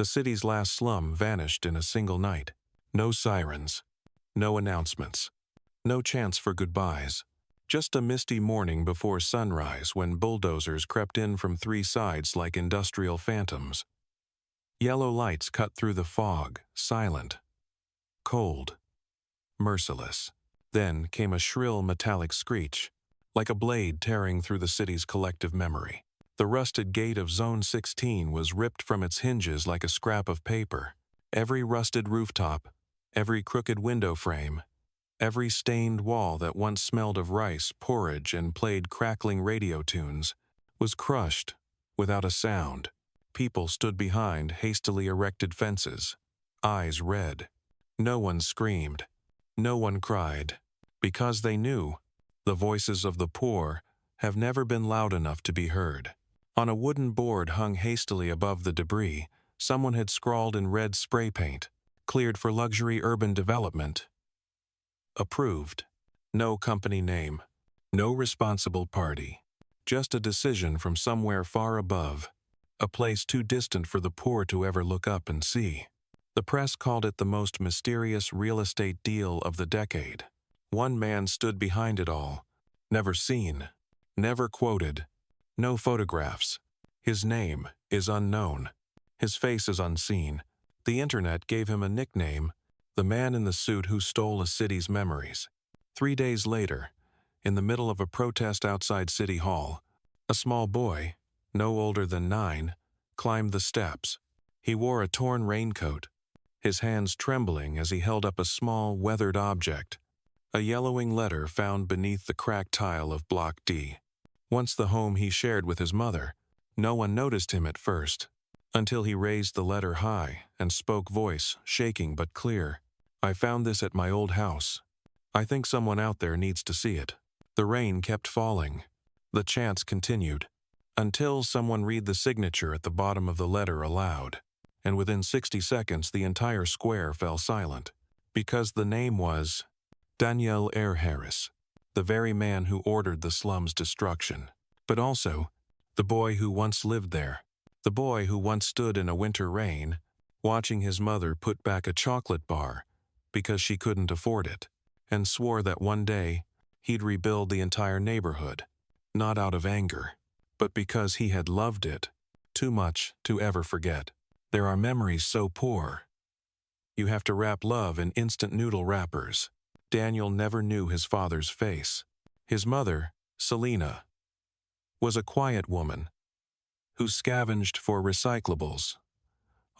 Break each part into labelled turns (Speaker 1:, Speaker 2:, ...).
Speaker 1: The city's last slum vanished in a single night. No sirens, no announcements, no chance for goodbyes. Just a misty morning before sunrise when bulldozers crept in from three sides like industrial phantoms. Yellow lights cut through the fog, silent, cold, merciless. Then came a shrill metallic screech, like a blade tearing through the city's collective memory. The rusted gate of Zone 16 was ripped from its hinges like a scrap of paper. Every rusted rooftop, every crooked window frame, every stained wall that once smelled of rice, porridge, and played crackling radio tunes was crushed without a sound. People stood behind hastily erected fences, eyes red. No one screamed. No one cried, because they knew the voices of the poor have never been loud enough to be heard. On a wooden board hung hastily above the debris, someone had scrawled in red spray paint, "Cleared for luxury urban development. Approved." No company name, no responsible party. Just a decision from somewhere far above, a place too distant for the poor to ever look up and see. The press called it the most mysterious real estate deal of the decade. One man stood behind it all, never seen, never quoted, no photographs. His name is unknown. His face is unseen. The internet gave him a nickname, the man in the suit who stole a city's memories. 3 days later, in the middle of a protest outside City Hall, a small boy, no older than 9, climbed the steps. He wore a torn raincoat, his hands trembling as he held up a small, weathered object, a yellowing letter found beneath the cracked tile of Block D. Once the home he shared with his mother, no one noticed him at first, until he raised the letter high and spoke, voice shaking but clear. "I found this at my old house. I think someone out there needs to see it." The rain kept falling. The chants continued, until someone read the signature at the bottom of the letter aloud, and within 60 seconds the entire square fell silent, because the name was Daniel R. Harris, the very man who ordered the slum's destruction, but also the boy who once lived there, the boy who once stood in a winter rain, watching his mother put back a chocolate bar because she couldn't afford it, and swore that one day he'd rebuild the entire neighborhood, not out of anger, but because he had loved it too much to ever forget. There are memories so poor, you have to wrap love in instant noodle wrappers. Daniel never knew his father's face. His mother, Selena, was a quiet woman who scavenged for recyclables,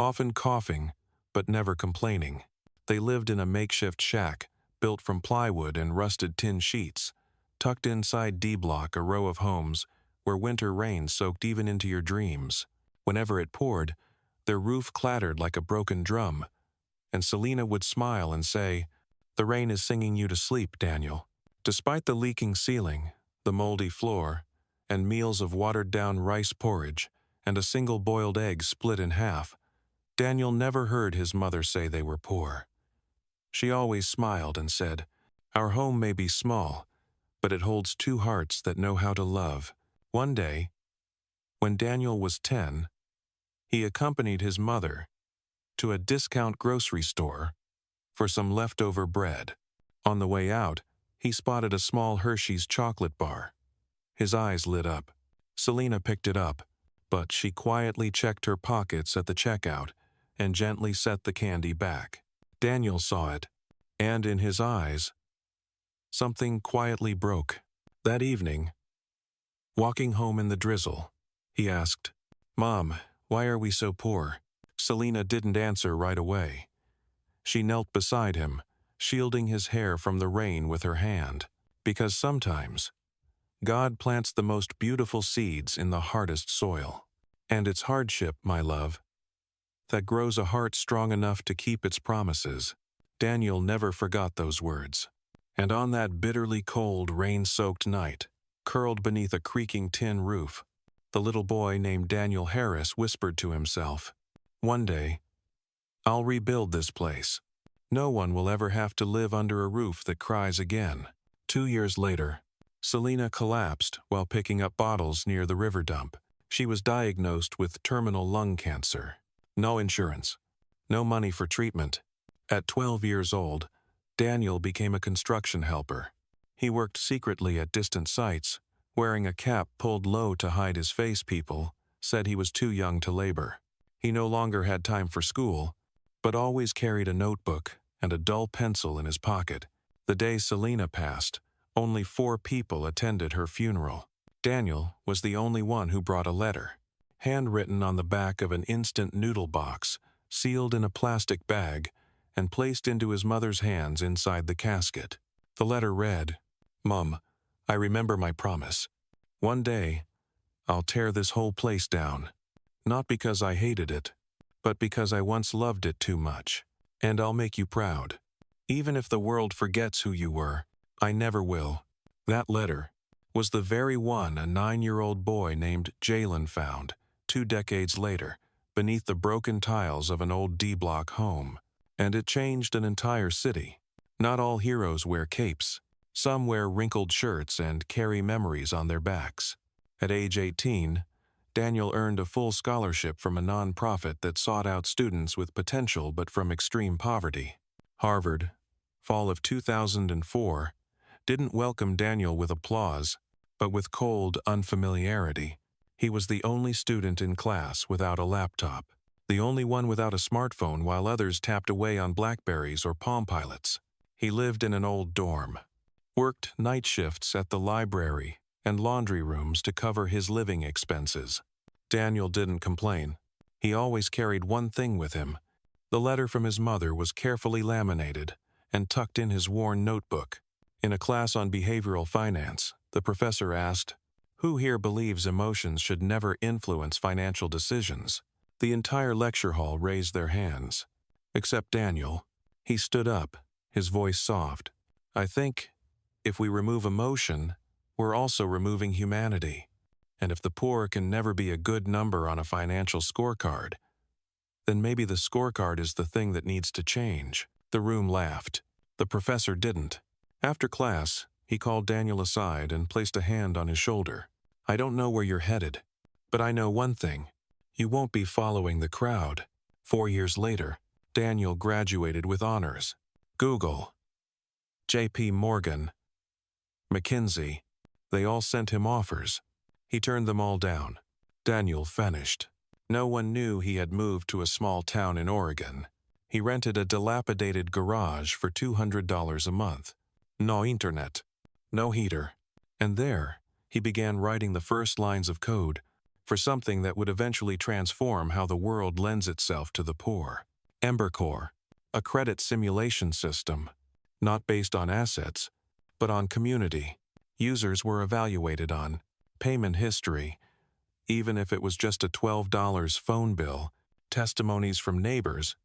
Speaker 1: often coughing but never complaining. They lived in a makeshift shack built from plywood and rusted tin sheets, tucked inside D Block, a row of homes where winter rain soaked even into your dreams. Whenever it poured, their roof clattered like a broken drum, and Selena would smile and say, "The rain is singing you to sleep, Daniel." Despite the leaking ceiling, the moldy floor, and meals of watered-down rice porridge and a single boiled egg split in half, Daniel never heard his mother say they were poor. She always smiled and said, "Our home may be small, but it holds 2 hearts that know how to love." One day, when Daniel was 10, he accompanied his mother to a discount grocery store for some leftover bread. On the way out, he spotted a small Hershey's chocolate bar. His eyes lit up. Selena picked it up, but she quietly checked her pockets at the checkout and gently set the candy back. Daniel saw it, and in his eyes, something quietly broke. That evening, walking home in the drizzle, he asked, "Mom, why are we so poor?" Selena didn't answer right away. She knelt beside him, shielding his hair from the rain with her hand, because sometimes God plants the most beautiful seeds in the hardest soil. And it's hardship, my love, that grows a heart strong enough to keep its promises. Daniel never forgot those words. And on that bitterly cold, rain-soaked night, curled beneath a creaking tin roof, the little boy named Daniel Harris whispered to himself, "One day, I'll rebuild this place. No one will ever have to live under a roof that cries again." 2 years later, Selena collapsed while picking up bottles near the river dump. She was diagnosed with terminal lung cancer. No insurance. No money for treatment. At 12 years old, Daniel became a construction helper. He worked secretly at distant sites, wearing a cap pulled low to hide his face. People said he was too young to labor. He no longer had time for school, but always carried a notebook and a dull pencil in his pocket. The day Selena passed, only 4 people attended her funeral. Daniel was the only one who brought a letter, handwritten on the back of an instant noodle box, sealed in a plastic bag, and placed into his mother's hands inside the casket. The letter read, "Mom, I remember my promise. One day, I'll tear this whole place down. Not because I hated it, but because I once loved it too much. And I'll make you proud. Even if the world forgets who you were, I never will." That letter was the very one a 9-year-old boy named Jalen found 2 decades later beneath the broken tiles of an old D-block home. And it changed an entire city. Not all heroes wear capes. Some wear wrinkled shirts and carry memories on their backs. At age 18, Daniel earned a full scholarship from a nonprofit that sought out students with potential but from extreme poverty. Harvard, fall of 2004, didn't welcome Daniel with applause, but with cold unfamiliarity. He was the only student in class without a laptop, the only one without a smartphone while others tapped away on Blackberries or Palm Pilots. He lived in an old dorm, worked night shifts at the library and laundry rooms to cover his living expenses. Daniel didn't complain. He always carried one thing with him. The letter from his mother was carefully laminated and tucked in his worn notebook. In a class on behavioral finance, the professor asked, "Who here believes emotions should never influence financial decisions?" The entire lecture hall raised their hands, except Daniel. He stood up, his voice soft. "I think, if we remove emotion, we're also removing humanity. And if the poor can never be a good number on a financial scorecard, then maybe the scorecard is the thing that needs to change." The room laughed. The professor didn't. After class, he called Daniel aside and placed a hand on his shoulder. "I don't know where you're headed, but I know one thing. You won't be following the crowd." 4 years later, Daniel graduated with honors. Google, J.P. Morgan, McKinsey, they all sent him offers. He turned them all down. Daniel vanished. No one knew he had moved to a small town in Oregon. He rented a dilapidated garage for $200 a month. No internet, no heater. And there, he began writing the first lines of code for something that would eventually transform how the world lends itself to the poor. Embercore, a credit simulation system, not based on assets, but on community. Users were evaluated on payment history, even if it was just a $12 phone bill, testimonies from neighbors,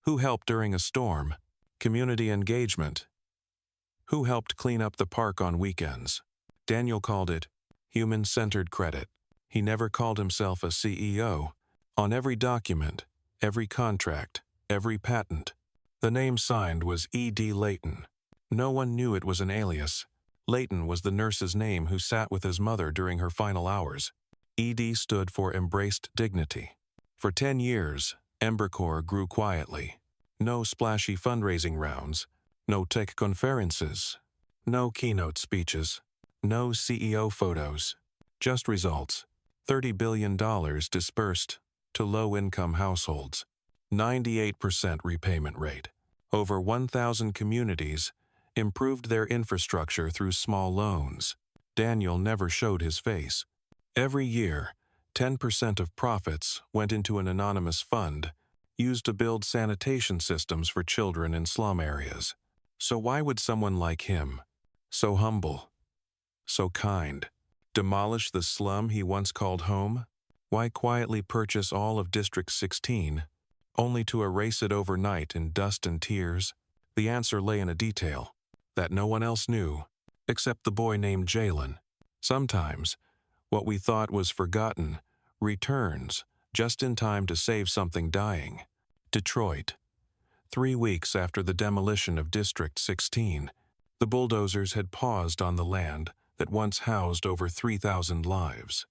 Speaker 1: who helped during a storm, community engagement, who helped clean up the park on weekends. Daniel called it human-centered credit. He never called himself a CEO. On every document, every contract, every patent, the name signed was E.D. Layton. No one knew it was an alias. Layton was the nurse's name who sat with his mother during her final hours. E.D. stood for Embraced Dignity. For 10 years, Embercore grew quietly. No splashy fundraising rounds, no tech conferences, no keynote speeches, no CEO photos, just results. $30 billion dispersed to low-income households. 98% repayment rate. Over 1,000 communities improved their infrastructure through small loans. Daniel never showed his face. Every year, 10% of profits went into an anonymous fund used to build sanitation systems for children in slum areas. So why would someone like him, so humble, so kind, demolish the slum he once called home? Why quietly purchase all of District 16, only to erase it overnight in dust and tears? The answer lay in a detail that no one else knew, except the boy named Jalen. Sometimes, what we thought was forgotten returns just in time to save something dying. Detroit. 3 weeks after the demolition of District 16, the bulldozers had paused on the land that once housed over 3,000 lives.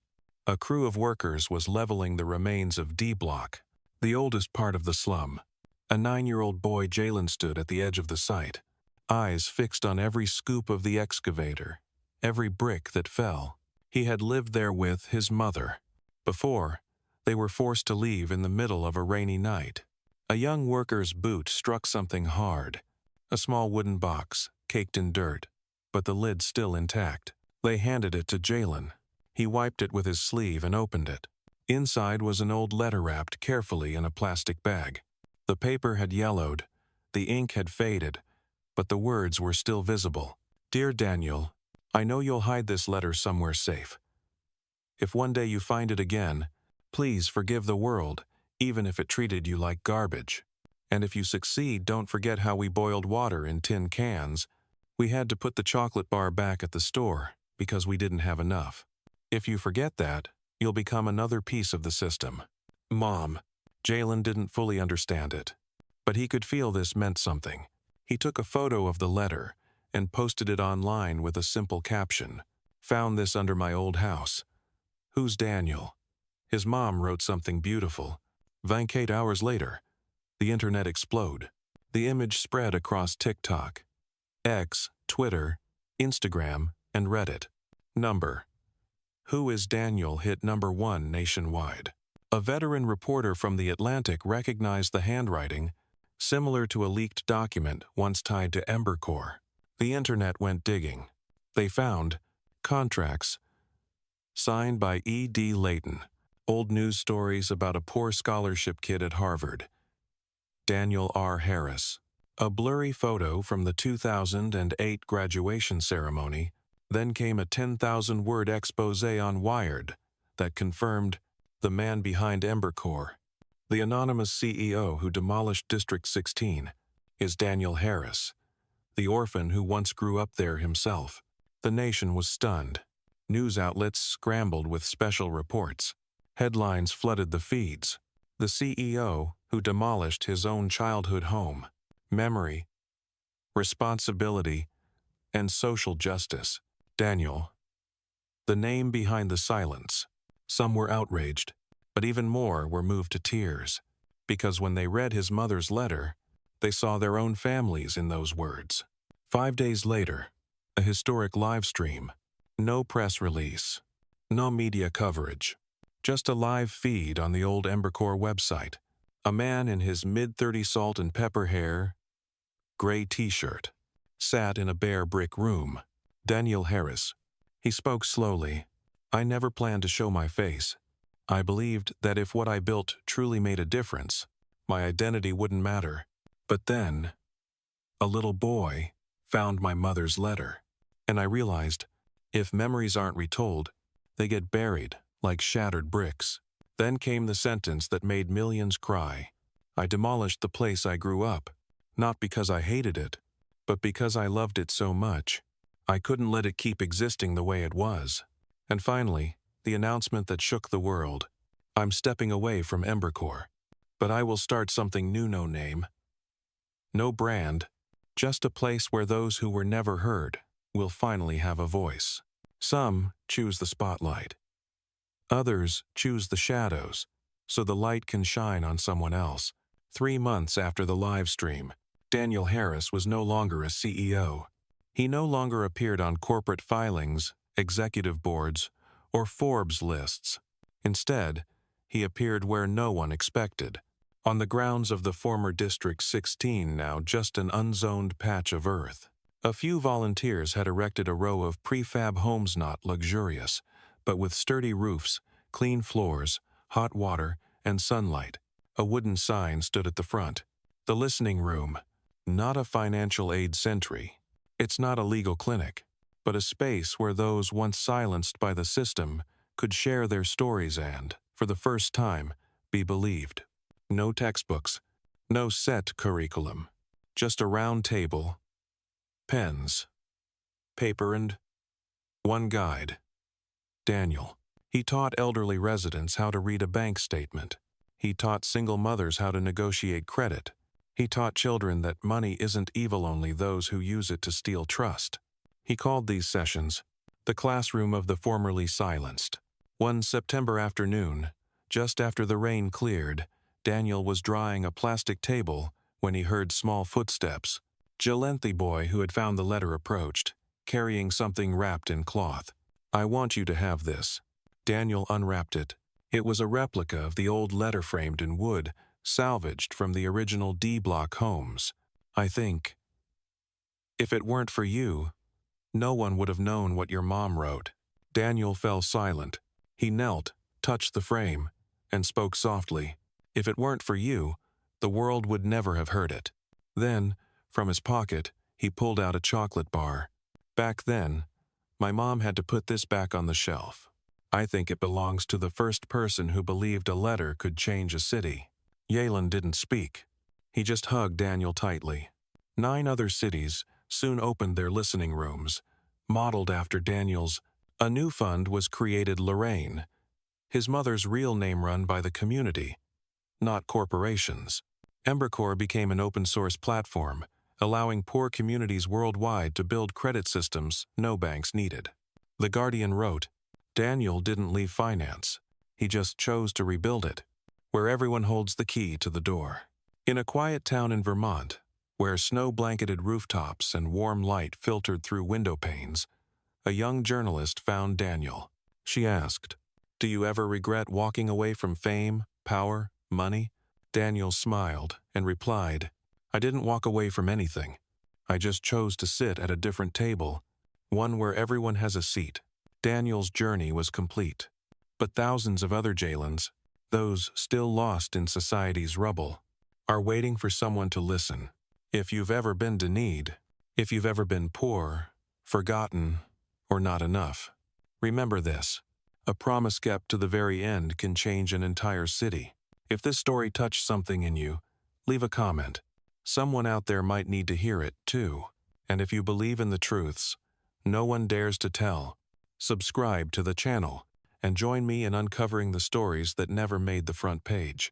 Speaker 1: A crew of workers was leveling the remains of D-Block, The oldest part of the slum. A 9-year-old boy, Jalen, stood at the edge of the site, eyes fixed on every scoop of the excavator, every brick that fell. He had lived there with his mother. Before, they were forced to leave in the middle of a rainy night. A young worker's boot struck something hard, a small wooden box, caked in dirt, but the lid still intact. They handed it to Jalen. He wiped it with his sleeve and opened it. Inside was an old letter wrapped carefully in a plastic bag. The paper had yellowed, the ink had faded, but the words were still visible. "Dear Daniel, I know you'll hide this letter somewhere safe. If one day you find it again, please forgive the world, even if it treated you like garbage. And if you succeed, don't forget how we boiled water in tin cans. We had to put the chocolate bar back at the store because we didn't have enough. If you forget that, you'll become another piece of the system." Mom. Jalen didn't fully understand it, but he could feel this meant something. He took a photo of the letter and posted it online with a simple caption, "Found this under my old house. Who's Daniel?" His mom wrote something beautiful. 28 hours later, the internet exploded. The image spread across TikTok, X, Twitter, Instagram, and Reddit. Number. "Who is Daniel" hit #1 nationwide. A veteran reporter from The Atlantic recognized the handwriting, similar to a leaked document once tied to Embercore. The internet went digging. They found contracts signed by E.D. Layton, old news stories about a poor scholarship kid at Harvard, Daniel R. Harris, a blurry photo from the 2008 graduation ceremony. Then came a 10,000-word expose on Wired that confirmed the man behind Embercore, the anonymous CEO who demolished District 16, is Daniel Harris, the orphan who once grew up there himself. The nation was stunned. News outlets scrambled with special reports. Headlines flooded the feeds. The CEO who demolished his own childhood home. Memory, responsibility, and social justice. Daniel. The name behind the silence. Some were outraged, but even more were moved to tears, because when they read his mother's letter, they saw their own families in those words. 5 days later, a historic live stream. No press release, no media coverage, just a live feed on the old Embercore website. A man in his mid-30s salt and pepper hair, gray t-shirt, sat in a bare brick room. Daniel Harris. He spoke slowly. "I never planned to show my face. I believed that if what I built truly made a difference, my identity wouldn't matter. But then, a little boy found my mother's letter, and I realized, if memories aren't retold, they get buried like shattered bricks." Then came the sentence that made millions cry. "I demolished the place I grew up, not because I hated it, but because I loved it so much. I couldn't let it keep existing the way it was." And finally, the announcement that shook the world. "I'm stepping away from Embercore, but I will start something new." No name, no brand, just a place where those who were never heard will finally have a voice. Some choose the spotlight. Others choose the shadows, so the light can shine on someone else. 3 months after the live stream, Daniel Harris was no longer a CEO. He no longer appeared on corporate filings, executive boards, or Forbes lists. Instead, he appeared where no one expected, on the grounds of the former District 16, now just an unzoned patch of earth. A few volunteers had erected a row of prefab homes, not luxurious, but with sturdy roofs, clean floors, hot water, and sunlight. A wooden sign stood at the front. "The Listening Room, not a financial aid century. It's not a legal clinic, but a space where those once silenced by the system could share their stories and, for the first time, be believed." No textbooks, no set curriculum, just a round table, pens, paper, and one guide. Daniel. He taught elderly residents how to read a bank statement. He taught single mothers how to negotiate credit. He taught children that money isn't evil, only those who use it to steal trust. He called these sessions the classroom of the formerly silenced. One September afternoon, just after the rain cleared, Daniel was drying a plastic table when he heard small footsteps. Jalenthy boy who had found the letter approached, carrying something wrapped in cloth. "I want you to have this." Daniel unwrapped it. It was a replica of the old letter framed in wood, salvaged from the original D-block homes. "I think, if it weren't for you, no one would have known what your mom wrote." Daniel fell silent. He knelt, touched the frame, and spoke softly. "If it weren't for you, the world would never have heard it." Then, from his pocket, he pulled out a chocolate bar. "Back then, my mom had to put this back on the shelf. I think it belongs to the first person who believed a letter could change a city." Yalen didn't speak. He just hugged Daniel tightly. 9 other cities soon opened their listening rooms, modeled after Daniel's. A new fund was created, Lorraine, his mother's real name, run by the community, not corporations. Embercore became an open-source platform, allowing poor communities worldwide to build credit systems no banks needed. The Guardian wrote, "Daniel didn't leave finance. He just chose to rebuild it, where everyone holds the key to the door." In a quiet town in Vermont, where snow-blanketed rooftops and warm light filtered through window panes, a young journalist found Daniel. She asked, "Do you ever regret walking away from fame, power, money?" Daniel smiled and replied, "I didn't walk away from anything. I just chose to sit at a different table, one where everyone has a seat." Daniel's journey was complete. But thousands of other Jalens, those still lost in society's rubble, are waiting for someone to listen. If you've ever been denied, if you've ever been poor, forgotten, or not enough, remember this. A promise kept to the very end can change an entire city. If this story touched something in you, leave a comment. Someone out there might need to hear it, too. And if you believe in the truths no one dares to tell, subscribe to the channel and join me in uncovering the stories that never made the front page.